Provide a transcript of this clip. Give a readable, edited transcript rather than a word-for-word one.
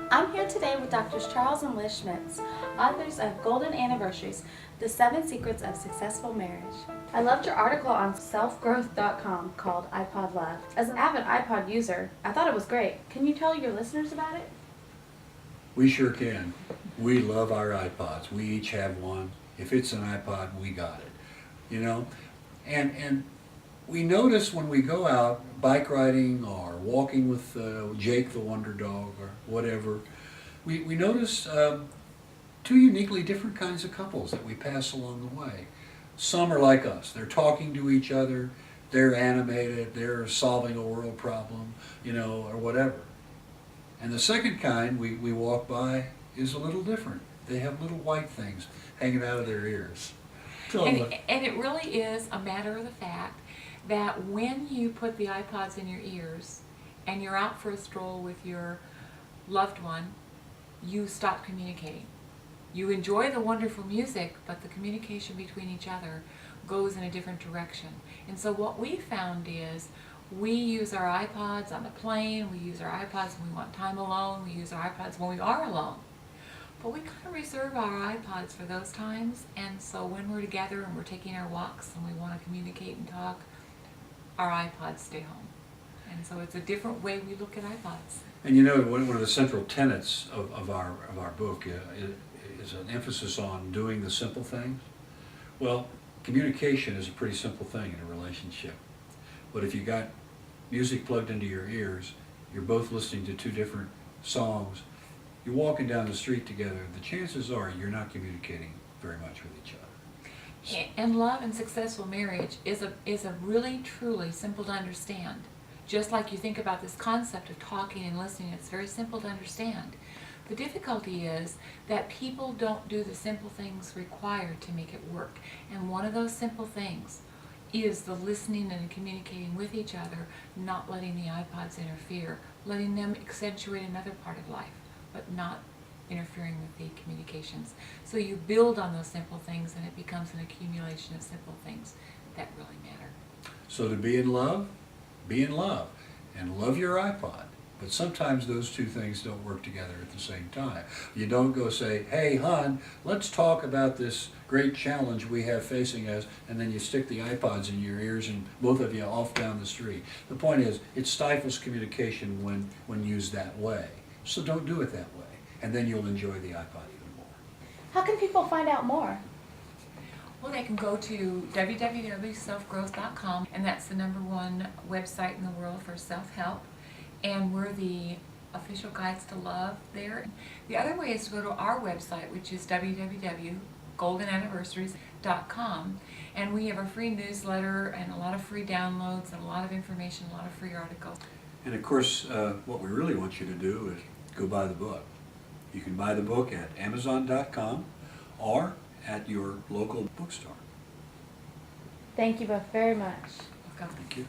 I'm here today with Drs. Charles and Liz Schmitz, authors of Golden Anniversaries, The 7 Secrets of Successful Marriage. I loved your article on selfgrowth.com called iPod Love. As an avid iPod user, I thought it was great. Can you tell your listeners about it? We sure can. We love our iPods. We each have one. If it's an iPod, we got it. You know? And we notice when we go out bike riding or walking with Jake the Wonder Dog or whatever, we notice two uniquely different kinds of couples that we pass along the way. Some are like us. They're talking to each other. They're animated. They're solving a world problem, or whatever. And the second kind we walk by is a little different. They have little white things hanging out of their ears. And it really is a matter of the fact that when you put the iPods in your ears and you're out for a stroll with your loved one, you stop communicating. You enjoy the wonderful music, but the communication between each other goes in a different direction. And so what we found is we use our iPods on the plane, we use our iPods when we want time alone, we use our iPods when we are alone. But we kind of reserve our iPods for those times, and so when we're together and we're taking our walks and we want to communicate and talk, our iPods stay home. And so it's a different way we look at iPods. And one of the central tenets of our book is an emphasis on doing the simple things. Well, communication is a pretty simple thing in a relationship. But if you got music plugged into your ears, you're both listening to two different songs, you're walking down the street together, the chances are you're not communicating very much with each other. And love and successful marriage is a really, truly simple to understand. Just like you think about this concept of talking and listening, it's very simple to understand. The difficulty is that people don't do the simple things required to make it work. And one of those simple things is the listening and communicating with each other, not letting the iPods interfere, letting them accentuate another part of life, but not interfering with the communications. So you build on those simple things and it becomes an accumulation of simple things that really matter. So to be in love and love your iPod. But sometimes those two things don't work together at the same time. You don't go say, hey, hon, let's talk about this great challenge we have facing us, and then you stick the iPods in your ears and both of you off down the street. The point is, it stifles communication when used that way. So don't do it that way, and then you'll enjoy the iPod even more. How can people find out more? Well, they can go to www.selfgrowth.com, and that's the #1 website in the world for self-help. And we're the official guides to love there. The other way is to go to our website, which is www.goldenanniversaries.com, and we have a free newsletter and a lot of free downloads and a lot of information, a lot of free articles. And of course, what we really want you to do is go buy the book. You can buy the book at Amazon.com or at your local bookstore. Thank you both very much. Welcome. Thank you.